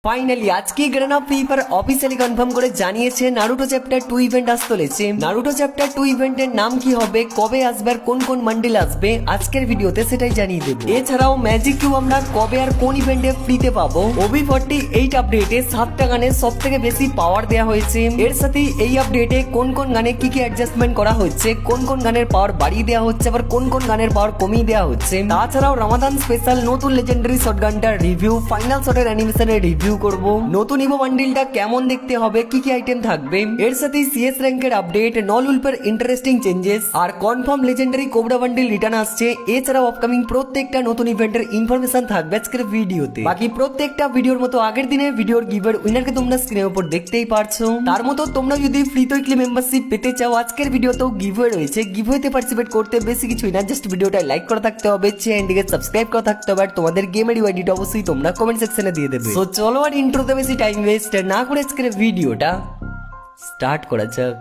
Finally আজকে গ্রেনা free fire officially confirm করে জানিয়েছে নারুটো চ্যাপ্টার 2 ইভেন্ট আসতে চলেছে। নারুটো চ্যাপ্টার 2 ইভেন্টের নাম কি হবে, কবে আসবে আর কোন কোন বান্ডিল আসবে আজকের ভিডিওতে সেটাই জানিয়ে দেব। এছাড়াও ম্যাজিক কিউব আমরা কবে আর কোন ইভেন্টে ফ্রিতে পাবো। OB48 আপডেটে 7টা গানের সবথেকে বেশি পাওয়ার দেওয়া হয়েছে। এর সাথে এই আপডেটে কোন কোন গানে কি কি অ্যাডজাস্টমেন্ট করা হচ্ছে, কোন কোন গানের পাওয়ার বাড়িয়ে দেওয়া হচ্ছে আবার কোন কোন গানের পাওয়ার কমিয়ে দেওয়া হচ্ছে। তাছাড়াও রামাদান স্পেশাল নতুন লেজেন্ডারি শটগানটার রিভিউ, ফাইনাল শটের অ্যানিমেশনের রিভিউ করব। নতুন ইভো বান্ডিলটা কেমন দেখতে হবে, কি কি আইটেম থাকবে, এর সাথে সিএস র্যাঙ্কের আপডেট, নল উলফের ইন্টারেস্টিং চেঞ্জেস আর confirm legendary cobra bundle return আসছে। এছাড়াও আপকামিং প্রত্যেকটা নতুন ইভেন্টের ইনফরমেশন থাকবে আজকের ভিডিওতে। বাকি প্রত্যেকটা ভিডিওর মতো আগের দিনে ভিডিওর গিভের উইনারকে তোমরা স্ক্রিনের উপর দেখতেই পারছো। তার মতো তোমরা যদি ফ্রি উইকলি মেম্বারশিপ পেতে চাও আজকের ভিডিওতেও গিভওয়ে রয়েছে। গিভওয়েতে পার্টিসিপেট করতে বেশি কিছুই না, জাস্ট ভিডিওটা লাইক করা থাকতে হবে, চ্যানেলটিকে সাবস্ক্রাইব করা থাকতে হবে আর তোমাদের গেমের ইউআইডিটা অবশ্যই তোমরা কমেন্ট সেকশনে দিয়ে দেবে। তো চলো আর ইন্ট্রোতে বেশি টাইম ওয়েস্ট না করে আজকের ভিডিওটা স্টার্ট করা যাক।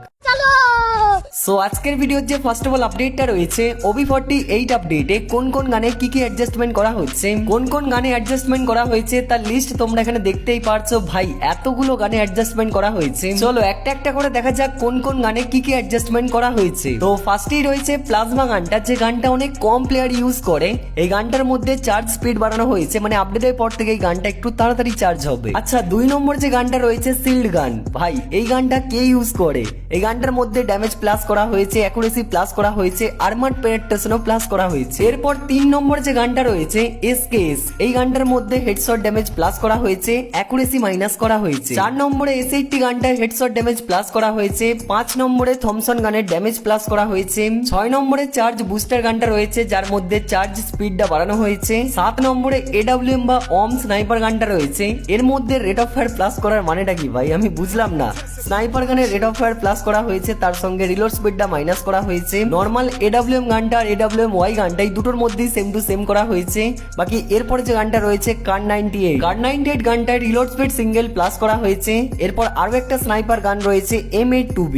সো আজকের ভিডিওর যে ফার্স্ট অফ অল আপডেটটা রয়েছে OB48 আপডেটে কোন কোন গানে কি কি অ্যাডজাস্টমেন্ট করা হচ্ছে, কোন কোন গানে অ্যাডজাস্টমেন্ট করা হয়েছে তার লিস্ট তোমরা এখানে দেখতেই পারছো। ভাই এতগুলো গানে অ্যাডজাস্টমেন্ট করা হয়েছে, চলো একটা একটা করে দেখা যাক কোন কোন গানে কি কি অ্যাডজাস্টমেন্ট করা হয়েছে। তো ফার্স্টেই রয়েছে প্লাজমা গানটা, যে গানটা অনেক কম প্লেয়ার ইউজ করে। এই গানটার মধ্যে চার্জ স্পিড বাড়ানো হয়েছে, মানে আপডেটের পর থেকে এই গানটা একটু তাড়াতাড়ি চার্জ হবে। আচ্ছা 2 নম্বর যে গানটা রয়েছে শিল্ড গান, ভাই এই গানটা কে ইউজ করে? এই গানটার মধ্যে ড্যামেজ প্লাস করা হয়েছে, অ্যাকুরেসি প্লাস করা হয়েছে, আর্মার্ড পেনেট্রেশনও প্লাস করা হয়েছে। এরপর 3 নম্বর যে গানটা রয়েছে এসকেএস, এই গানটার মধ্যে হেডশট ড্যামেজ প্লাস করা হয়েছে, অ্যাকুরেসি মাইনাস করা হয়েছে। 4 নম্বরে S80 গানটার হেডশট ড্যামেজ প্লাস করা হয়েছে। 5 নম্বরে থমসন গানের ড্যামেজ প্লাস করা হয়েছে। 6 নম্বরে চার্জ বুস্টার গানটা রয়েছে, যার মধ্যে চার্জ স্পিডটা বাড়ানো হয়েছে। 7 নম্বরে AWM বা অম স্নাইপার গানটা রয়েছে, এর মধ্যে রেট অফ ফায়ার প্লাস করার মানেটা কি ভাই আমি বুঝলাম না। স্নাইপার গানের রেট অফ ফায়ার প্লাস করা হয়েছে, তার সঙ্গে রিলোড স্পিডটা মাইনাস করা হয়েছে। নর্মাল AWM গানটা আর AWM-Y গানটা এই দুটোর মধ্যেই সেম টু সেম করা হয়েছে। বাকি এরপর যে গানটা রয়েছে কার98 গানটায় রিলোড স্পিড সিঙ্গেল প্লাস করা হয়েছে। এরপর আরো একটা স্নাইপার গান রয়েছে M82B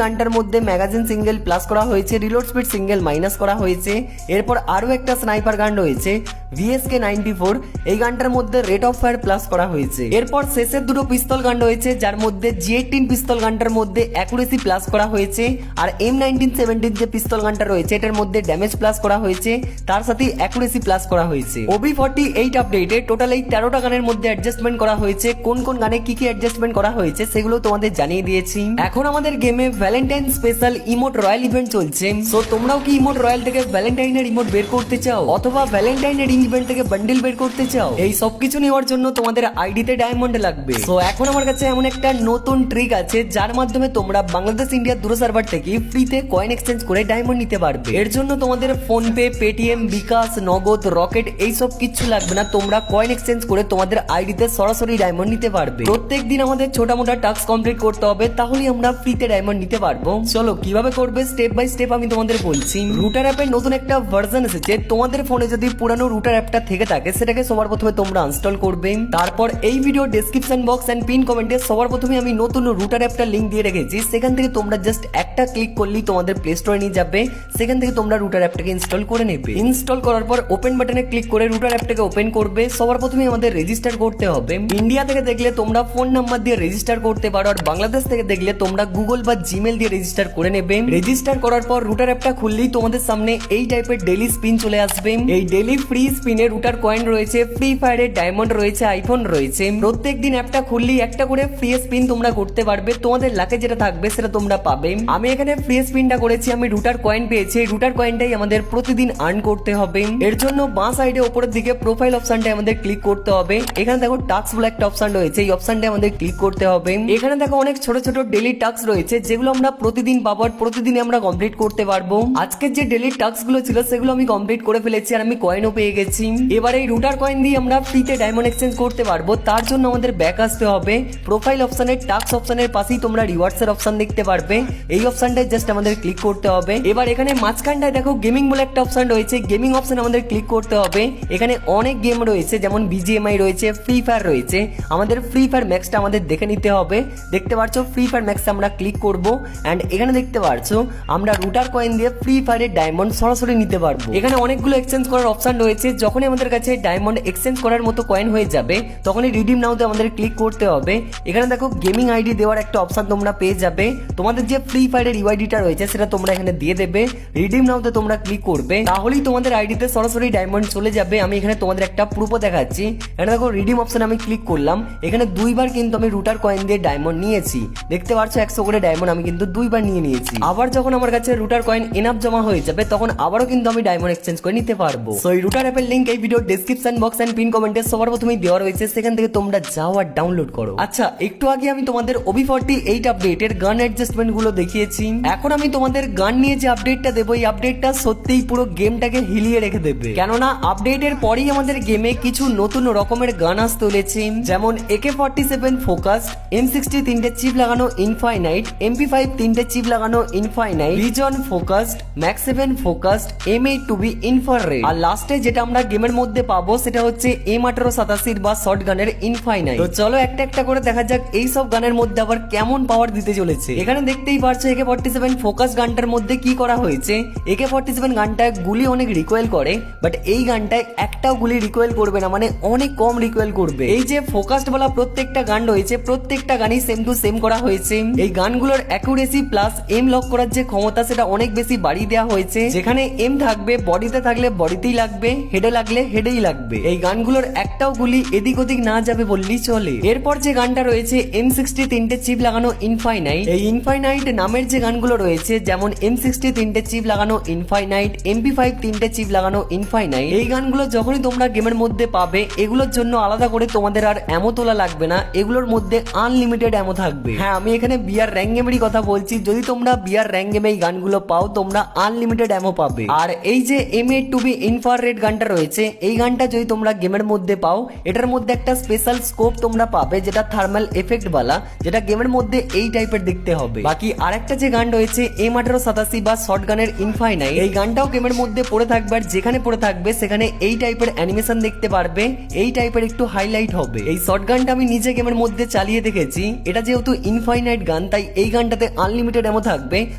গানটার মধ্যে ম্যাগাজিন সিঙ্গেল প্লাস করা হয়েছে, রিলোড স্পিড সিঙ্গেল মাইনাস করা হয়েছে। এরপর আরো একটা স্নাইপার গান রয়েছে VSK94, এই গানটার মধ্যে রেট অফ ফায়ার প্লাস করা হয়েছে। এরপর শেষের দুটো পিস্তল গান রয়েছে, যার মধ্যে G18 পিস্তল গানটার মধ্যে অ্যাকুরেসি প্লাস করা হয়েছে আর M1917 যে পিস্তল গানটা রয়েছে এটার মধ্যে ড্যামেজ প্লাস করা হয়েছে, তার সাথে অ্যাকুরেসি প্লাস করা হয়েছে। OB48 আপডেটে টোটাল এই 13টা গানের মধ্যে অ্যাডজাস্টমেন্ট করা হয়েছে। কোন কোন গানে কি কি অ্যাডজাস্টমেন্ট করা হয়েছে সেগুলো তোমাদের জানিয়ে দিয়েছি। এখন আমাদের গেমে Valentine special emote royal event চলছে। সো তোমরাও কি ইমোট রয়্যাল থেকে ভ্যালেন্টাইনের ইমোট বের করতে চাও অথবা ভ্যালেন্টাইনের ইভেন্ট থেকে বান্ডিল বের করতে চাও? এই সব কিছু নেওয়ার জন্য তোমাদের আইডিতে ডায়মন্ড লাগবে। সো এখন আমার কাছে এমন একটা নতুন ট্রিক আছে, যার মাধ্যমে তোমরা বাংলাদেশ ইন্ডিয়ার দূর সার্ভার থেকে ফ্রিতে কয়েন এক্সচেঞ্জ করে ডায়মন্ড নিতে পারবে। এর জন্য তোমাদের ফোন পে, পেটিএম, বিকাশ, নগদ, রকেট এইসব কিছু লাগবে না। তোমরা কয়েন এক্সচেঞ্জ করে তোমাদের আইডিতে সরাসরি ডায়মন্ড নিতে পারবে। প্রত্যেক দিন আমাদের ছোটা মোটা টাস্ক কমপ্লিট করতে হবে, তাহলেই আমরা ফ্রিতে ডায়মন্ড নিতে পারবো। চলো কিভাবে করবে স্টেপ বাই স্টেপ আমি তোমাদের বলছি। রুটার অ্যাপের নতুন একটা ভার্সন এসেছে, তোমাদের ফোনে যদি পুরানো রুটার অ্যাপটা থেকে থাকে সেটাকে সবার প্রথমে তোমরা ইনস্টল করবে। তারপর এই video description box and pin কমেন্টে সবার প্রথমে আমি নতুন রুটার অ্যাপটা লিংক দিয়ে রেখেছি, সেখান থেকে তোমরা জাস্ট একটা ক্লিক করলেই তোমাদের প্লে স্টোরে নিয়ে যাবে। সেখান থেকে তোমরা রুটার অ্যাপটাকে ইনস্টল করে নেবে। ইনস্টল করার পর ওপেন বাটনে ক্লিক করে রুটার অ্যাপটাকে ওপেন করবে। সবার প্রথমে আমাদের রেজিস্টার করতে হবে। ইন্ডিয়া থেকে দেখলে তোমরা ফোন নাম্বার দিয়ে রেজিস্টার করতে পারো, আর বাংলাদেশ থেকে দেখলে তোমরা গুগল বা জিমেল দিয়ে রেজিস্টার করে নেবে। রেজিস্টার করার পর রুটার অ্যাপটা খুললেই তোমাদের সামনে এই টাইপের ডেইলি স্পিন চলে আসবে। এই ডেইলি ফ্রি স্পিনে রুটার কয়েন রয়েছে, ফ্রি ফায়ারের ডায়মন্ড রয়েছে, আইফোন রয়েছে। প্রত্যেক দিন অ্যাপটা খুললেই একটা করে ফ্রি স্পিন তোমরা করতে পারবে। তোমাদের লাকে যেটা থাকবে সেটা তোমরা পাবে। আমি এখানে ফ্রি স্পিনটা করেছি, আমি রুটার কয়েন পেয়েছি। রুটার কয়েনটাই আমাদের প্রতিদিন আর্ন করতে হবে। এর জন্য বাঁ সাইডে উপরের দিকে প্রোফাইল অপশনটা আমাদের ক্লিক করতে হবে। এখানে দেখো টাস্ক বলে একটা অপশন রয়েছে, এই অপশনটা আমাদের ক্লিক করতে হবে। এখানে দেখো অনেক ছোট ছোট ডেইলি টাস্ক রয়েছে, যেগুলো আমরা প্রতিদিন পাবো আর প্রতিদিন আমরা কমপ্লিট করতে পারবো। আজকের যে ডেইলি টাস্ক গুলো ছিল সেগুলো আমি কমপ্লিট করে ফেলেছি আর আমি কয়েনও পেয়ে গেছি। এবার এই রুটার কয়েন দিয়ে আমরা ফ্রিতে ডায়মন্ড এক্সচেঞ্জ করতে পারবো। তার জন্য আমাদের ব্যাক আসতে হবে। প্রোফাইল অপশনের টাস্ক অপশনের পাশেই তোমরা রিওয়ার্ডস এর অপশন দেখতে পারবে, এই অপশনটায় জাস্ট আমাদের ক্লিক করতে হবে। এবার এখানে মাঝখানটায় দেখো গেমিং বলে একটা অপশন রয়েছে, গেমিং অপশন আমাদের ক্লিক করতে হবে। এখানে অনেক গেম রয়েছে, যেমন BGMI রয়েছে, ফ্রি ফায়ার রয়েছে। আমাদের ফ্রি ফায়ার ম্যাক্সটা আমাদের দেখে নিতে হবে। দেখতে পাচ্ছ ফ্রি ফায়ার ম্যাক্স আমরা ক্লিক করব এন্ড এখানে দেখতে পাচ্ছ আমরা রুটার কয়েন দিয়ে ফ্রি ফায়ারের ডায়মন্ড সরাসরি নিতে পারবো। এখানে অনেকগুলো এক্সচেঞ্জ করার অপশন রয়েছে, যখনই আমাদের কাছে ডায়মন্ড এক্সচেঞ্জ করার মতো কয়েন হয়ে যাবে তখনই রিডিম নাওতে আমাদের ক্লিক করতে হবে। এখানে দেখো গেমিং আইডি দেওয়ার একটা অপশন তোমরা পেয়ে যাবে। তোমাদের যে ফ্রি ফায়ারের ইউআইডিটা রয়েছে সেটা তোমরা এখানে দিয়ে দেবে। রিডিম নাওতে তোমরা ক্লিক করবে, তাহলেই তোমাদের আইডিতে সরাসরি ডায়মন্ড চলে যাবে। আমি এখানে তোমাদের একটা প্রুফও দেখাচ্ছি। এখানে দেখো রিডিম অপশনে আমি ক্লিক করলাম, এখানে 2বার কিন্তু আমি রুটার কয়েন দিয়ে ডায়মন্ড নিয়েছি। দেখতে পাচ্ছ 100 করে ডায়মন্ড আমি কিন্তু 2বার নিয়ে নিয়েছি। আবার যখন আমার কাছে রুটার কয়েন এনাফ জমা হয়ে যাবে তখন আবারও কিন্তু আমি ডায়মন্ড এক্সচেঞ্জ করে নিতে পারবো। সো এই রুটার অ্যাপের লিংক এই ভিডিওর ডেসক্রিপশন বক্স এন্ড পিন কমেন্টে সবার প্রথমেই দেওয়া রয়েছে, সেখান থেকে তোমরা যাও আর ডাউনলোড করো। আচ্ছা, একটু আগে আমি তোমাদের OB48 আপডেটের গান অ্যাডজাস্টমেন্ট গুলো দেখিয়েছি। এখন আমি তোমাদের গান নিয়ে যে আপডেটটা দেবো, এই আপডেটটা সত্যিই পুরো গেমটাকে হিলিয়ে রেখে দেবে। কেননা আপডেটের পরেই আমাদের গেমে কিছু নতুন রকমের গান আসতে চলেছে, যেমন AK-47 ফোকাস, M60 3টে চিপ লাগানো ইনফাইনাইট, MP5 3টে চিপ লাগানো infinite, reason focused, max 7 focused, M8-2B infrared. আর লাস্টে যেটা আমরা গেমের মধ্যে পাবো সেটা হচ্ছে M1887 বা শর্ট গানের ইনফাইনাইট। তো চলো একটা একটা করে দেখা যাক এই সব গানের মধ্যে আবার কেমন পাওয়ার দিতে চলেছে। এখানে দেখতেই পারছো AK-47 ফোকাস গানটার মধ্যে কি করা হয়েছে। AK-47 গানটায় গুলি অনেক রিকোয়েল করে, বাট এই গানটায় একটাও গুলি রিকোয়েল করবে না, মানে অনেক কম রিকোয়েল করবে। এই যে ফোকাসড বলা প্রত্যেকটা গান রয়েছে, প্রত্যেকটা গানই সেম টু সেম করা হয়েছে। এই গানগুলোর অ্যাকুরেসি প্লাস এম লক করার যে ক্ষমতা সেটা অনেক বেশি বাড়িয়ে দেওয়া হয়েছে। যেখানে এম থাকবে বডিতে থাকলে বডিতেই লাগবে, হেডে লাগলে হেডেই লাগবে। এই গানগুলোর একটাও গুলি এদিক ওদিক না যাবে বললেই চলে। এরপর যে গানটা রয়েছে M60 3টে চিপ লাগানো ইনফাইনাইট। এই ইনফাইনাইট নামের যে গানগুলো রয়েছে, যেমন M60 3টে চিপ লাগানো ইনফাইনাইট, MP5 3টে চিপ লাগানো ইনফাইনাইট, এই গানগুলো যখনই তোমরা গেমের মধ্যে পাবে এগুলোর জন্য আলাদা করে তোমাদের আর অ্যামো তোলা লাগবে না, এগুলোর মধ্যে আনলিমিটেড অ্যামো থাকবে। হ্যাঁ, আমি এখানে বিআর র্যাঙ্ক গেমেরই কথা বলছি। যদি তোমরা বিআর র্যাঙ্ক গেমে এই গানগুলো পাও তোমরা আনলিমিটেড অ্যামো পাবে। আর এই যে M8-2B ইনফ্রারেড গানটা রয়েছে, এই গানটা যদি তোমরা গেমের মধ্যে পাও এটার মধ্যে একটা স্পেশাল স্কোপ তোমরা পাবে, যেটা থার্মাল এফেক্ট বালা, যেটা গেমের মধ্যে এই টাইপের দেখতে হবে। বাকি আরেকটা যে গান রয়েছে M1887 বা শর্ট গানের ইনফাইনাইট, এই গানটাও গেমের মধ্যে পড়ে থাকবে। আর যেখানে পড়ে থাকবে সেখানে এই টাইপের অ্যানিমেশন দেখতে পারবে, এই টাইপের একটু হাইলাইট হবে। এই শর্ট গানটা আমি নিজে গেমের মধ্যে চালিয়ে দেখেছি। এটা যেহেতু ইনফাইনাইট গান তাই এই গানটাতে আনলিমিটেড এমো থাকবে,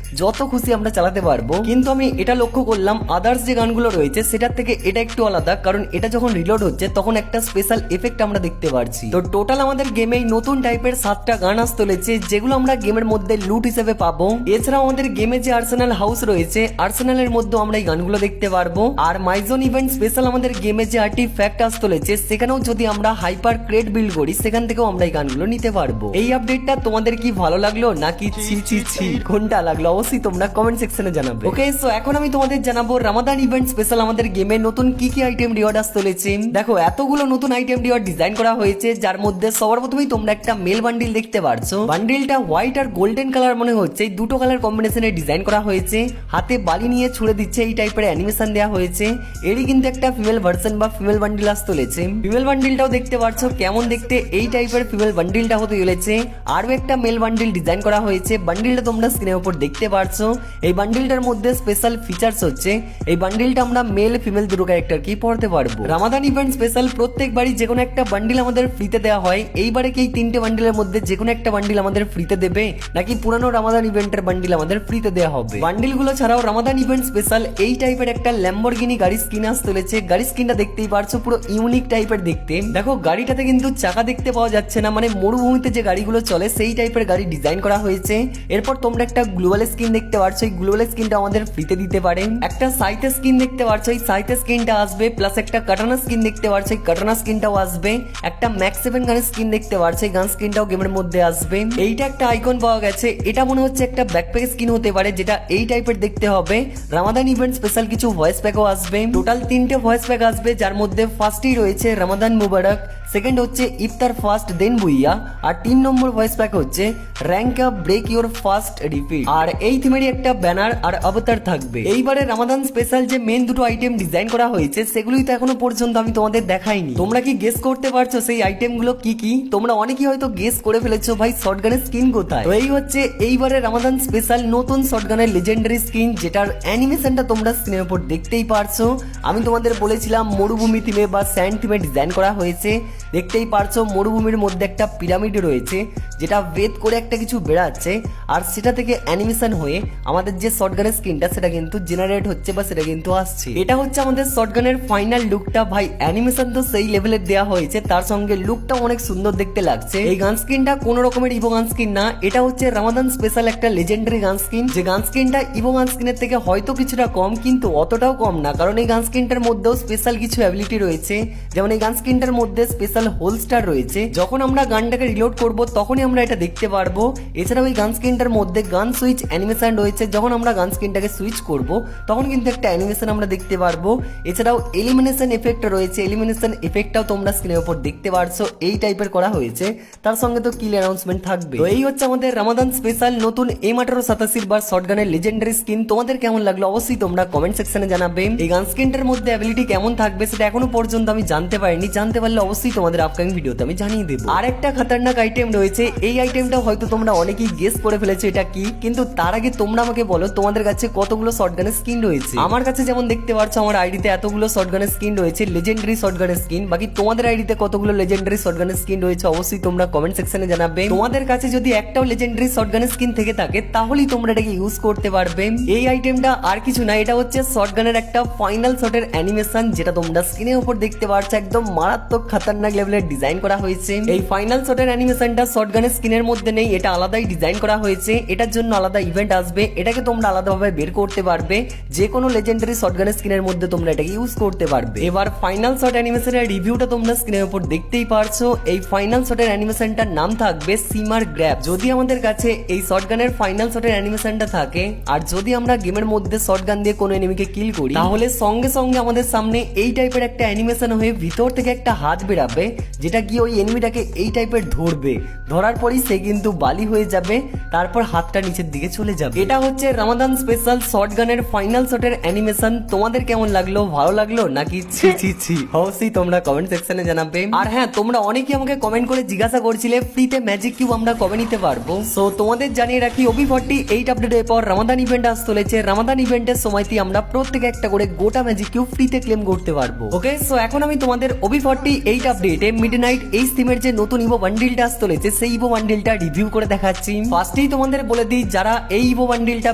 যত খুশি আমরা চালাতে পারবো। কিন্তু আমি এটা লক্ষ্য করলাম আদার্স যে গানগুলো রয়েছে সেটার থেকে এটা একটু আলাদা, কারণ এটা যখন রিলোড হচ্ছে তখন একটা স্পেশাল এফেক্ট আমরা দেখতে পারছি। তো টোটাল আমাদের গেমে নতুন টাইপের 7টা গান আসতে চলেছে, যেগুলো আমরা গেমের মধ্যে লুট হিসেবে পাবো। এছাড়াও আমাদের গেমে যে আর্সেনাল হাউস রয়েছে, আর্সেনালের মধ্যে আমরা এই গানগুলো দেখতে পারবো। আর মাইজোন ইভেন্ট স্পেশাল আমাদের গেমে যে আর্টিফ্যাক্ট আসতে চলেছে সেখানেও যদি আমরা হাইপার ক্রেট বিল্ড করি সেখান থেকেও আমরা এই গানগুলো নিতে পারবো। এই আপডেটটা তোমাদের কি ভালো লাগলো নাকি ছি ছি ছি কোনটা লাগলো অবশ্যই তোমরা কমেন্ট সেকশনে জানাবে। ওকে, সো এখন আমি তোমাদের জানাবো রামাদান ইভেন্ট স্পেশাল আমাদের গেমে নতুন কি কি আইটেম রিওয়ার্ড আসতে চলেছে। দেখো এতগুলো নতুন আইটেম রিওয়ার্ড ডিজাইন করা হয়েছে, যার মধ্যে সবার প্রথমেই তোমরা একটা মেল বান্ডিল দেখতে পারছো। বান্ডিলটা হোয়াইট আর গোল্ডেন কালার মনে হচ্ছে, এই দুটো কালার কম্বিনেশনে ডিজাইন করা হয়েছে। হাতে বালি নিয়ে ছুড়ে দিচ্ছে এই টাইপের অ্যানিমেশন দেওয়া হয়েছে। এরই কিন্তু একটা ফিমেল ভার্সন বা ফিমেল বান্ডিল আসতে চলেছে। ফিমেল বান্ডিলটাও দেখতে পারছো কেমন দেখতে, এই টাইপের ফিমেল বান্ডিলটা হতে চলেছে। আরও একটা মেল বান্ডিল ডিজাইন করা হয়েছে, বান্ডিলটা তোমরা স্ক্রিনের উপর দেখতে পারছো। এই বান্ডিলটার মধ্যে স্পেশাল ফিচার্স হচ্ছে এই বান্ডিলটা আমরা মেল ফিমেল দুটো ক্যারেক্টারকেই পড়তে পারবো। রামাদান ইভেন্ট স্পেশাল প্রত্যেকবারই যে কোনো একটা বান্ডিল আমাদের ফ্রিতে দেওয়া হয়। এইবারে কি এই 3টে বান্ডিলের মধ্যে যে কোনো একটা বান্ডিল আমাদের ফ্রিতে দেবে নাকি পুরানো রামাদান ইভেন্টের বান্ডিল আমাদের ফ্রিতে দেওয়া হবে? বান্ডিলগুলো ছাড়াও রামাদান ইভেন্ট স্পেশাল এই টাইপের একটা ল্যাম্বরগিনি গাড়ি স্কিন আসতে চলেছে। গাড়ি স্কিনটা দেখতেই পারছো পুরো ইউনিক টাইপের দেখতে। দেখো গাড়িটাতে কিন্তু চাকা দেখতে পাওয়া যাচ্ছে না, মানে মরুভূমিতে যে গাড়িগুলো চলে সেই টাইপের গাড়ি ডিজাইন করা হয়েছে। এরপর তোমরা একটা গ্লোবাল স্কিন দেখতে পারছো, এই গ্লোবাল স্কিনটা আমাদের ফ্রিতে দিতে পারে। একটা সাইথে স্কিন দেখতে পারছো, এই সাইথে স্কিনটা আসবে। প্লাস একটা কাটানা স্কিন দেখতে পারছো, এই কাটানা স্কিনটাও আসবে। একটা ম্যাক্স 7 গানের স্কিন দেখতে পারছো, এই গান স্কিনটাও গেমের মধ্যে আসবে। এইটা একটা আইকন পাওয়া গেছে, এটা মনে হচ্ছে একটা ব্যাকপ্যাক স্কিন হতে পারে, যেটা এই টাইপের দেখতে হবে। রামাদান ইভেন্ট স্পেশাল কিছু ভয়েস প্যাকও আসবে। টোটাল 3টে ভয়েস প্যাক আসবে, যার মধ্যে ফার্স্টই রয়েছে রামাদান মুবারক, সেকেন্ড হচ্ছে ইফতার ফার্স্ট দেন বুইয়া, আর 3 নম্বর ভয়েস প্যাক হচ্ছে rank up break your first repeat. আর এই থিমেরই একটা ব্যানার আর অবতার থাকবে। এইবারে রামাদান স্পেশাল যে মেন দুটো আইটেম ডিজাইন করা হয়েছে সেগুলোই তো এখনো পর্যন্ত আমি তোমাদের দেখাইনি। তোমরা কি গেস করতে পারছো সেই আইটেমগুলো কি কি? তোমরা অনেকেই হয়তো গেস করে ফেলেছো ভাই শটগানের স্কিন কোথায়। তো এই হচ্ছে এইবারে রামাদান স্পেশাল নতুন শটগানের লেজেন্ডারি স্কিন, যেটার অ্যানিমেশনটা তোমরা স্ক্রিনের উপর দেখতেই পারছো। আমি তোমাদের বলেছিলাম মরুভূমি থিমে বা স্যান্ড থিমে ডিজাইন করা হয়েছে। দেখতেই পারছো মরুভূমির মধ্যে একটা পিরামিড রয়েছে, যেটা বেদ করে একটা কিছু বেড়াচ্ছে, আর সেটা থেকে অ্যানিমেশন হয়ে আমাদের যে শটগানের স্ক্রিনটা সেটা কিন্তু জেনারেট হচ্ছে বা সেটা কিন্তু আসছে। এটা হচ্ছে আমাদের শটগানের ফাইনাল লুকটা। ভাই অ্যানিমেশন তো সেই লেভেলের দেওয়া হয়েছে, তার সঙ্গে লুকটা অনেক সুন্দর দেখতে লাগছে। এই গান স্ক্রিনটা কোনো রকমের ইভো গান স্ক্রিন না, এটা হচ্ছে রামাদান স্পেশাল একটা লেজেন্ডারি গান স্ক্রিন। যে গান স্ক্রিনটা ইভো গান স্ক্রিনের থেকে হয়তো কিছুটা কম, কিন্তু অতটাও কম না, কারণ এই গান স্ক্রিনটার মধ্যেও স্পেশাল কিছু অ্যাবিলিটি রয়েছে। যেমন এই গান স্ক্রিনটার মধ্যে স্পেশাল হোলস্টার রয়েছে, যখন আমরা গানটাকে রিলোড করব তখনই আমরা এটা দেখতে পারবো। এছাড়াও এই গান স্ক্রিনটার মধ্যে গান সুইচ অ্যানিমেশন রয়েছে, যখন আমরা গান স্ক্রিনটাকে সুইচ করব তখন কিন্তু একটা অ্যানিমেশন আমরা দেখতে পারবো। এছাড়াও এলিমিনেশন এফেক্ট রয়েছে, এলিমিনেশন এফেক্টটাও তোমরা স্ক্রিনের উপর দেখতে পারছো, এই টাইপের করা হয়েছে। তার সঙ্গে তো কিল অ্যানাউন্সমেন্ট থাকবে। তো এই হচ্ছে আমাদের রামাদান স্পেশাল নতুন M1887 বার শটগানের লেজেন্ডারি স্কিন। তোমাদের কেমন লাগলো অবশ্যই তোমরা কমেন্ট সেকশনে জানাবে। এই গান স্ক্রিনটার মধ্যে অ্যাবিলিটি কেমন থাকবে সেটা এখনো পর্যন্ত আমি জানতে পারিনি, জানতে পারলে অবশ্যই তোমাদের আপকামিং ভিডিওতে আমি জানিয়ে দেবো। আর একটা খতরনাক আইটেম রয়েছে, এই আইটেমটা হয়তো তোমরা অনেকেই গেস করে ফেলেছো এটা কি, কিন্তু তার আগে তোমরা আমাকে বলো তোমাদের কাছে কতগুলো শটগানের স্কিন রয়েছে। আমার কাছে যেমন দেখতে পাচ্ছ আমার আইডিতে এতগুলো শটগানের স্কিন রয়েছে, লেজেন্ডারি শটগানের স্কিন। বাকি তোমাদের আইডিতে কতগুলো লেজেন্ডারি শটগানের স্কিন রয়েছে অবশ্যই তোমরা কমেন্ট সেকশনে জানাবে। তোমাদের কাছে যদি একটাও লেজেন্ডারি শটগানের স্কিন থেকে থাকে তাহলেই তোমরা এটাকে ইউজ করতে পারবে। এই আইটেমটা আর কিছু না, এটা হচ্ছে শটগানের একটা ফাইনাল শটের অ্যানিমেশন, যেটা তোমরা স্ক্রিনের উপর দেখতে পাচ্ছ। একদম মারাত্মক খতরনাক লেভেলের ডিজাইন করা হয়েছে। এই ফাইনাল শটের অ্যানিমেশনটা শটগানের স্ক্রিনের মধ্যে নেই, এটা আলাদাই ডিজাইন করা হয়েছে। এটার জন্য আলাদা ইভেন্ট আসবে, এটাকে তোমরা আলাদাভাবে বের করতে পারবে। যে কোনো লেজেন্ডারি শটগানের স্ক্রিনের মধ্যে তোমরা এটাকে ইউজ করতে পারবে। এবার ফাইনাল শট অ্যানিমেশনের রিভিউটা তোমরা স্ক্রিনের উপর দেখতেই পারছো। এই ফাইনাল শটের অ্যানিমেশনটার নাম থাকবে সিমার গ্র্যাব। যদি আমাদের কাছে এই শটগানের ফাইনাল শটের অ্যানিমেশনটা থাকে, আর যদি আমরা গেমের মধ্যে শটগান দিয়ে কোনো এনিমিকে কিল করি, তাহলে সঙ্গে সঙ্গে আমাদের সামনে এই টাইপের একটা অ্যানিমেশন হয়ে ভিতর থেকে একটা হাত বেরাবে, যেটা গিয়ে ওই এনিমিটাকে এই টাইপের ধরবে। ধরার পরই সে কিন্তু বালি হয়ে যাবে, তারপর হাতটা নিচের দিকে চলে যাবে। এটা হচ্ছে রামাদান স্পেশাল শটগানের ফাইনাল শটের অ্যানিমেশন। তোমাদের কেমন লাগলো, ভালো লাগলো নাকি ছি ছি ছি, অবশ্যই তোমরা কমেন্ট সেকশনে জানাবে। আর হ্যাঁ, তোমরা অনেকেই আমাকে কমেন্ট করে জিজ্ঞাসা করছিলে ফ্রিতে ম্যাজিক কিউব আমরা কবে নিতে পারবো। সো তোমাদের জানিয়ে রাখি, OB48 আপডেটের পর রামাদান ইভেন্ট আসতে চলেছে। রামাদান ইভেন্টের সময়তে আমরা প্রত্যেকে একটা করে গোটা ম্যাজিক কিউব ফ্রিতে ক্লেম করতে পারবো। ওকে, সো এখন আমি তোমাদের OB48 আপডেটে মিডনাইট এই থিমের যে নতুন ইভো বান্ডিলটা আসতে চলেছে সেই ইভো বান্ডিলটা রিভিউ করে দেখাচ্ছি। ফার্স্টেই তোমাদের বলে দিই, যারা এই ইভো বান্ডিলটা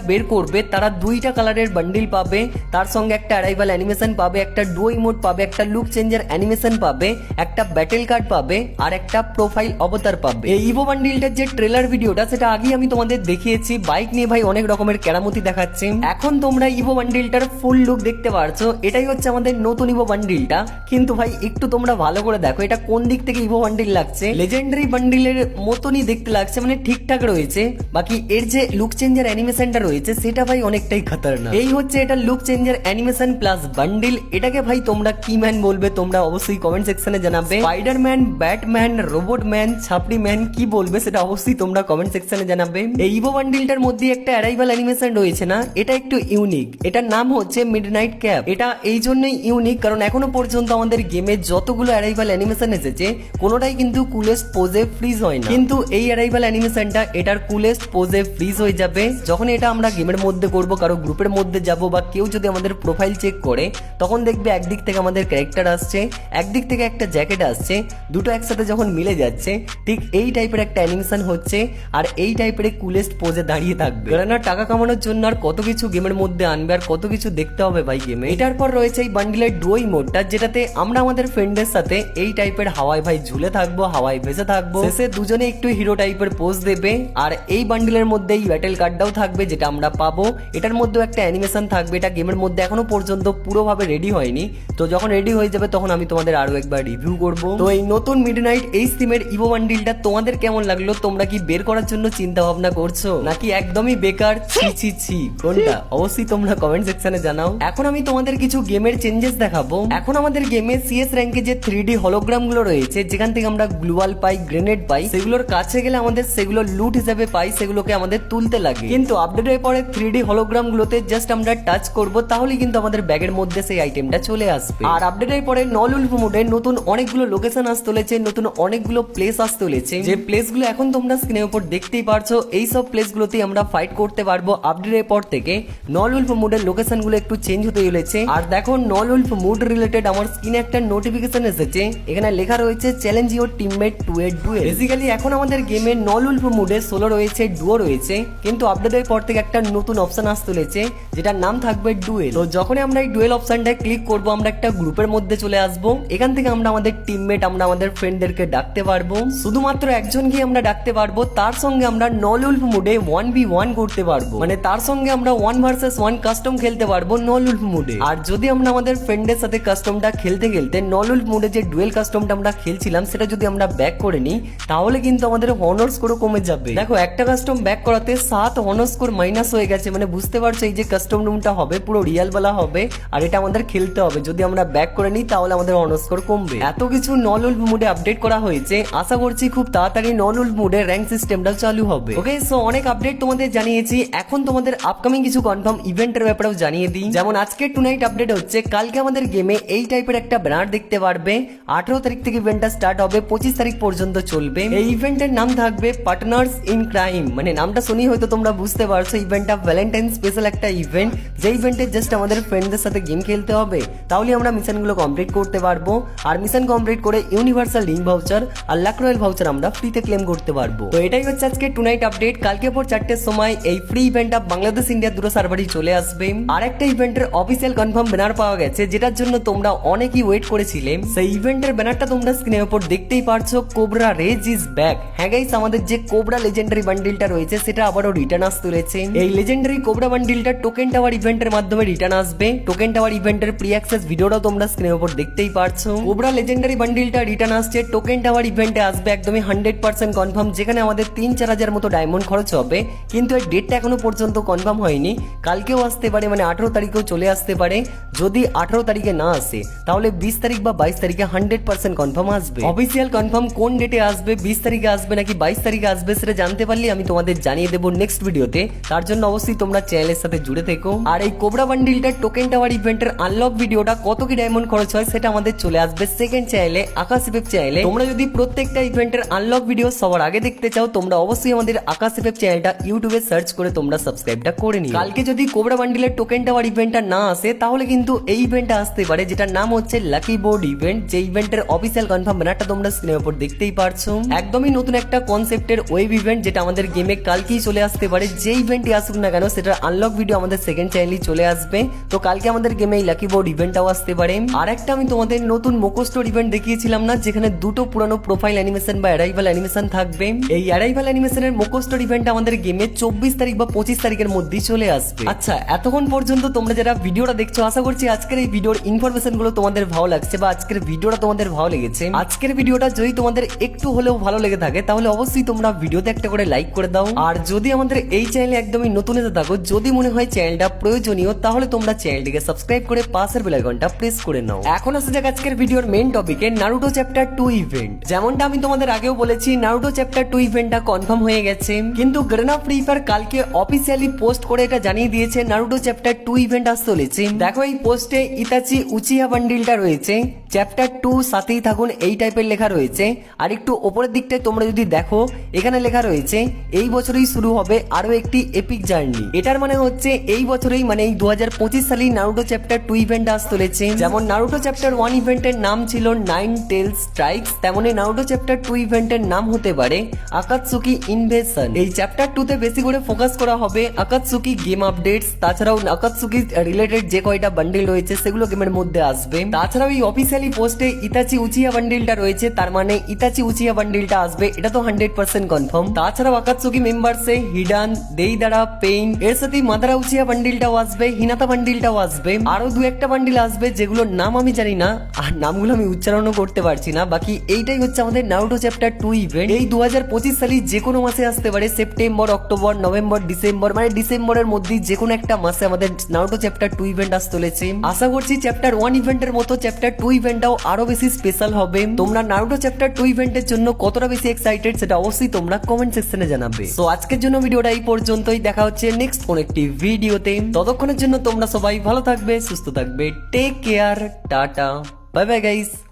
বের করবে তারা দুইটা কালারের বান্ডিল পাবে, তার সঙ্গে একটা অ্যারাইভাল অ্যানিমেশন পাবে, একটা ডুও ইমোট পাবে, একটা লুক চেঞ্জার অ্যানিমেশন পাবে, একটা ব্যাটেল কার্ড পাবে, আর একটা প্রোফাইল অবতার পাবে। এই ইভো বান্ডিলটার যে ট্রেলার ভিডিওটা সেটা আগেই আমি তোমাদের দেখিয়েছি। বাইক নিয়ে ভাই অনেক রকমের কেরামতি দেখাচ্ছে। এখন তোমরা ইভো বান্ডিলটার ফুল লুক দেখতে পারছো। এটাই হচ্ছে আমাদের নতুন ইভো বান্ডিলটা। কিন্তু ভাই একটু তোমরা ভালো করে দেখো, এটা কোন দিক থেকে ইভো বান্ডিল লাগছে। লেজেন্ডারি বান্ডিলের মতনই দেখতে লাগছে, মানে ঠিকঠাক রয়েছে। বাকি এর যে লুক চেঞ্জার অ্যানিমেশনটা রয়েছে সেটা ভাই অনেকটাই খতরনাক। এই হচ্ছে এটা look changer animation plus bundle. এটাকে ভাই তোমরা কি ম্যান বলবে তোমরা অবশ্যই কমেন্ট সেকশনে জানাবে। স্পাইডারম্যান, ব্যাটম্যান, রোবট ম্যান, ছাপড়ি ম্যান কি বলবে সেটা অবশ্যই তোমরা কমেন্ট সেকশনে জানাবে। এই ইভো বান্ডিলটার মধ্যে একটা অ্যারাইভাল অ্যানিমেশন রয়েছে না, এটা একটু ইউনিক। এটার নাম হচ্ছে মিডনাইট ক্যাপ। এটা এই জন্যই ইউনিক কারণ এখনো পর্যন্ত আমাদের গেমে যতগুলো অ্যারাইভাল অ্যানিমেশন এসেছে কোনোটাই কিন্তু কুলেস্ট পোজে ফ্রিজ হয় না, কিন্তু এই অ্যারাইভাল অ্যানিমেশনটা এটার কুলেস্ট পোজে ফ্রিজ হয়ে যাবে যখন এটা আমরা গেমের মধ্যে করব, কারো গ্রুপের মধ্যে যাব, বা কেউ যদি আমাদের প্রোফাইল চেক করে তখন দেখবে একদিক থেকে আমাদের ক্যারেক্টার আসছে, একদিক থেকে একটা জ্যাকেট আসছে, দুটো একসাথে যখন মিলে যাচ্ছে ঠিক এই টাইপের একটা অ্যানিমেশন হচ্ছে, আর এই টাইপের কুলেস্ট পোজে দাঁড়িয়ে থাকবে। কারণ টাকা কামানোর জন্য আর কত কিছু গেমের মধ্যে আনবে, আর কত কিছু দেখতে হবে ভাই গেমে। এটার পর রয়েছে এই বান্ডিলের ডুও ইমোটটা, যেটাতে আমরা আমাদের ফ্রেন্ডের সাথে এই টাইপের হাওয়ায় ভাই ঝুলে থাকবো, হাওয়ায় ভেসে থাকবো, শেষে দুজনে একটু হিরো টাইপের পোজ দেবে। আর এই বান্ডিলের মধ্যে এই ব্যাটেল কার্ডটাও থাকবে যেটা আমরা পাবো। এটার মধ্যেও একটা অ্যানিমেশন থাকবে। এটা গেমের মধ্যে এখনো পর্যন্ত পুরোভাবে রেডি হয়নি, তো যখন রেডি হয়ে যাবে তখন আমি তোমাদের আরো একবার রিভিউ করব। তো এই নতুন মিডনাইট এই থিমের ইভো বান্ডিলটা তোমাদের কেমন লাগলো? তোমরা কি বের করার জন্য চিন্তা ভাবনা করছো নাকি একদমই বেকার? ছি ছি ছি, কোনটা অবশ্যই তোমরা কমেন্ট সেকশনে জানাও। এখন আমি তোমাদের কিছু গেমের চেঞ্জেস দেখাবো। এখন আমাদের গেমে CS র্যাঙ্কে যে 3D হলোগ্রাম গুলো রয়েছে, যেখান থেকে আমরা গ্লুয়াল পাই, গ্রেনেড পাই, সেগুলোর কাছে গেলে আমাদের সেগুলো লুট হিসেবে পাই, সেগুলোকে আমাদের তুলতে লাগে। কিন্তু আপডেটের পরে 3D হলোগ্রাম গুলোতে জাস্ট আমরা টাচ করব, তাহলে কিন্তু আমাদের ব্যাগের মধ্যে সেই আইটেমটা চলে আসবে। আর আপডেটের পরে নলউলফ মোডে নতুন অনেকগুলো লোকেশন আসতে চলেছে, নতুন অনেকগুলো প্লেস আসতে চলেছে, যে প্লেসগুলো এখন তোমরা স্ক্রিনের উপর দেখতেই পারছো। এই সব প্লেসগুলোতেই আমরা ফাইট করতে পারবো। আপডেটের পর থেকে নলউলফ মোডের লোকেশনগুলো একটু চেঞ্জ হতে চলেছে। আর দেখো নলউলফ মোড রিলেটেড আমার স্ক্রিনে একটা নোটিফিকেশন এসেছে, এখানে যেখানে লেখা রয়েছে challenge your teammate to a duel. Basically এখন আমাদের গেমে নল উলফ মুডে সোলো রয়েছে, ডুও রয়েছে, কিন্তু আপডেটের পর থেকে একটা নতুন অপশন আসতে চলেছে যেটার নাম থাকবে ডুয়েল। তো যখনই আমরা এই ডুয়েল অপশনটায় ক্লিক করব আমরা একটা গ্রুপের মধ্যে চলে আসব। এখান থেকে আমরা আমাদের টিমমেট, আমরা আমাদের ফ্রেন্ডদেরকে ডাকতে পারবো। শুধুমাত্র একজনকে আমরা ডাকতে পারবো, তার সঙ্গে আমরা নল উলফ মুডে 1v1 করতে পারবো, মানে তার সঙ্গে আমরা 1 ভার্সেস 1 কাস্টম খেলতে পারবো নল উলফ মুডে। আর যদি আমরা আমাদের ফ্রেন্ডের সাথে কাস্টমটা খেলতে খেলতে নল উলফ মুডে যে ডুয়েল কাস্টমটা আমরা খেলছিলাম সেটা যদি আমরা ব্যাক করে নিই তাহলে কিন্তু আমাদের অনার স্কোর কমে যাবে। দেখো একটা কাস্টম ব্যাক করাতে 7 অনার স্কোর মাইনাস হয়ে গেছে, মানে বুঝতে পারছো এই যে কাস্টম রুমটা হবে পুরো রিয়েল বেলা হবে আর এটা আমাদের খেলতে হবে। যদি আমরা ব্যাক করে নিই তাহলে আমাদের অনার স্কোর কমবে। এত কিছু নল উলফ মুডে আপডেট করা হয়েছে, আশা করছি খুব তাড়াতাড়ি নল উলফ মুডে র্যাঙ্ক সিস্টেমটা চালু হবে। ওকে, সো অনেক আপডেট তোমাদের জানিয়েছি, এখন তোমাদের আপকামিং কিছু কনফার্ম ইভেন্টের ব্যাপারেও জানিয়ে দিই। যেমন আজকে টুনাইট আপডেট হচ্ছে, কালকে আমাদের গেমে এই টাইপের একটা ব্যানার দেখতে পারবে। 18 তারিখ থেকে ইভেন্টটা স্টার্ট হবে, 25 তারিখ পর্যন্ত চলবে। এই ইভেন্টের নাম থাকবে পার্টনার্স ইন ক্রাইম, মানে নামটা শুনি হয়তো তোমরা বুঝতে পারছো ইভেন্টটা ভ্যালেন্টাইন স্পেশাল একটা ইভেন্ট, যে ইভেন্টে জাস্ট আমাদের ফ্রেন্ডদের সাথে গেম খেলতে হবে, তাহলে আমরা মিশনগুলো কমপ্লিট করতে পারবো। আর মিশন কমপ্লিট করে ইউনিভার্সাল রিং ভাউচার আর লাক রয়্যাল ভাউচার আমরা ফ্রিতে ক্লেম করতে পারবো। তো এটাই হচ্ছে আজকে টুনাইট আপডেট। কালকে পর 4টের সময় এই ফ্রি ইভেন্টটা বাংলাদেশ ইন্ডিয়া দুটো সার্ভারই চলে আসবে। আর একটা ইভেন্টের অফিসিয়াল কনফার্ম ব্যানার পাওয়া গেছে, যেটার জন্য তোমরা অনেকেই ওয়েট করেছিলে। সেই ইভেন্টের ব্যানারটা তোমরা স্ক্রিনের উপর দেখতেই পারছো, কোবরা রেজ ইজ ব্যাক। হ্যাঁ গাইস, আমাদের যে কোবরা লেজেন্ডারি বান্ডিলটা রয়েছে সেটা আবারও রিটার্ন আসতে চলেছে। এই লেজেন্ডারি কোবরা বান্ডিলটা টোকেন টাওয়ার ইভেন্টের মাধ্যমে রিটার্ন আসবে। টোকেন টাওয়ার ইভেন্টের প্রি অ্যাক্সেস ভিডিওটাও তোমরা স্ক্রিনের উপর দেখতেই পারছো। কোবরা লেজেন্ডারি বান্ডিলটা রিটার্ন আসছে, টোকেন টাওয়ার ইভেন্টে আসবে একদমই 100% কনফার্ম, যেখানে আমাদের 3-4 হাজার মতো ডায়মন্ড খরচ হবে। কিন্তু এর ডেটটা এখনো পর্যন্ত কনফার্ম হয়নি, কালকেও আসতে পারে, মানে 18 তারিখেও চলে আসতে পারে। যদি 18 তারিখে না আসে তাহলে 20 তারিখ বা 22 তারিখে 100% কনফার্ম আসবে। অফিসিয়াল কনফার্ম কোন ডেটে আসবে, 20 তারিখে আসবে নাকি 22 তারিখে আসবে সেটা জানতে পারলে আমি তোমাদের জানিয়ে দেবো নেক্সট ভিডিওতে। তার জন্য অবশ্যই তোমরা চ্যানেলের সাথে জুড়ে থেকো। আর এই কোবরা বান্ডিলটার টোকেন টাওয়ার ইভেন্টের আনলক ভিডিওটা কত কি ডায়মন্ড খরচ হয় সেটা আমাদের চলে আসবে সেকেন্ড চ্যানেলে, আকাশ এফএফ চ্যানেলে। তোমরা যদি প্রত্যেকটা ইভেন্টের আনলক ভিডিও সবার আগে দেখতে চাও তোমরা অবশ্যই আমাদের আকাশ এফএফ চ্যানেলটা ইউটিউবে সার্চ করে তোমরা সাবস্ক্রাইবটা করে নিও। কালকে যদি কোবরা বান্ডিলের টোকেন টাওয়ার ইভেন্টটা না আসে তাহলে কিন্তু এই ইভেন্টটা আসতে পারে, যেটার নাম হচ্ছে লাকি বোর্ড ইভেন্ট। যে ইভেন্টের অফিসিয়াল কনফার্ম ব্যানারটা তোমরা স্ক্রিনের উপর দেখতেই পারছো। একদমই নতুন একটা কনসেপ্টের ওয়েব ইভেন্ট, যেটা আমাদের গেমে কালকেই চলে আসতে পারে। যে ইভেন্টই আসুক না কেন সেটার আনলক ভিডিও আমাদের সেকেন্ড চ্যানেলেই চলে আসবে। তো কালকে আমাদের গেমে এই লাকি বোর্ড ইভেন্টটাও আসতে পারে। আর একটা আমি তোমাদের নতুন মোকোস্টোর ইভেন্ট দেখিয়েছিলাম না, যেখানে দুটো পুরানো প্রোফাইল অ্যানিমেশন বা অ্যারাইভাল অ্যানিমেশন থাকবে। এই অ্যারাইভাল অ্যানিমেশনের মোকোস্টোর ইভেন্ট আমাদের গেমে 24 তারিখ বা 25 তারিখের মধ্যেই চলে আসবে। আচ্ছা, এতক্ষণ পর্যন্ত তোমরা যারা ভিডিওটা দেখছো, আশা করছি আজকের এই ভিডিওর ইনফরমেশন গুলো তোমাদের ভালো লাগছে বা আজকের ভিডিওটা তোমাদের ভালো লেগেছে। আজকের ভিডিওটা যদি তোমাদের একটু হলেও ভালো লেগে থাকে তাহলে অবশ্যই তোমরা ভিডিওতে একটা করে লাইক করে দাও। আর যদি আমাদের এই চ্যানেলে একদমই নতুন এসে থাকো, যদি মনে হয় চ্যানেলটা প্রয়োজনীয় তাহলে তোমরা চ্যানেলটিকে সাবস্ক্রাইব করে পাশের বেল আইকনটা প্রেস করে নাও। এখন আসা যাক আজকের ভিডিওর মেইন টপিকে, নারুটো চ্যাপ্টার 2 ইভেন্ট। যেমনটা আমি তোমাদের আগেও বলেছি নারুটো চ্যাপ্টার 2 ইভেন্টটা কনফার্ম হয়ে গেছে, কিন্তু গার্না ফ্রি ফায়ার কালকে অফিসিয়ালি পোস্ট করে এটা জানিয়ে দিয়েছে নারুটো চ্যাপ্টার 2 ইভেন্ট আসতে চলেছে। দেখো এই পোস্টে ইতাচি উচিহা বান্ডিলটা রয়েছে, চ্যাপ্টার 2 সাথেই থাকুন এই টাইপের লেখা রয়েছে। আর একটু ওপরের দিকটায় তোমরা যদি দেখো এখানে লেখা রয়েছে এই বছরই শুরু হবে আরো একটি এপিক জার্নি। এটার মানে হচ্ছে এই বছরেই, মানে এই 2025 সালেই নারুটো চ্যাপ্টার 2 ইভেন্ট আসতে চলেছে। যেমন নারুটো চ্যাপ্টার 1 ইভেন্টের নাম ছিল 9 টেলস স্ট্রাইকস, তেমনই নারুটো চ্যাপ্টার 2 ইভেন্টের নাম হতে পারে আকাতসুকি ইনভেশন। এই চ্যাপ্টার 2 তে বেশি করে ফোকাস করা হবে আকাতসুকি গেম আপডেটস, তাছাড়াও আকাতসুকি রিলেটেড যে কয়টা বান্ডিল রয়েছে সেগুলো গেমের মধ্যে আসবে। তাছাড়াও এই অফিসিয়ালি পোস্টে ইতাচি উচিহা বান্ডিলটা রয়েছে, তার মানে ইতাচি উচিহা বান্ডিলটা আসবে, এটা তো 100% কনফার্ম। তাছাড়াও আকাতসুকি মেম্বারসে হিডান, দেইদারা, পেইন, এর সাথে মাদারা উচিহা বান্ডিলটাও আসবে, হিনাতা বান্ডিলটাও আসবে, আরো দু একটা বান্ডিল আসবে যেগুলোর নাম আমি জানি না আর নামগুলো আমি উচ্চারণও করতে পারছি না। বাকি এইটাই হচ্ছে আমাদের নারুটো চ্যাপ্টার 2 ইভেন্ট। এই 2025 সালে যে কোনো মাসে আসতে পারে, সেপ্টেম্বর, অক্টোবর, নভেম্বর, ডিসেম্বর, মানে ডিসেম্বরের মধ্যেই যে কোনো একটা মাসে আমাদের নারুটো চ্যাপ্টার 2 ইভেন্ট আসতে চলেছে। আশা করছি চ্যাপ্টার 1 ইভেন্টের মতো চ্যাপ্টার 2 ইভেন্টটাও আরো বেশি স্পেশাল হবে। তোমরা নারুটো চ্যাপ্টার 2 ইভেন্টের জন্য কতটা বেশি এক্সাইটেড সেটা অবশ্যই তোমরা কমেন্ট সেকশনে জানাবে। সো আজকের জন্য ভিডিওটা এই পর্যন্তই, দেখা হচ্ছে নেক্সট কোন একটি ভিডিওতে। ততক্ষণের জন্য তোমরা সবাই ভালো থাকবে, সুস্থ থাকবে, take care, tata, bye bye guys.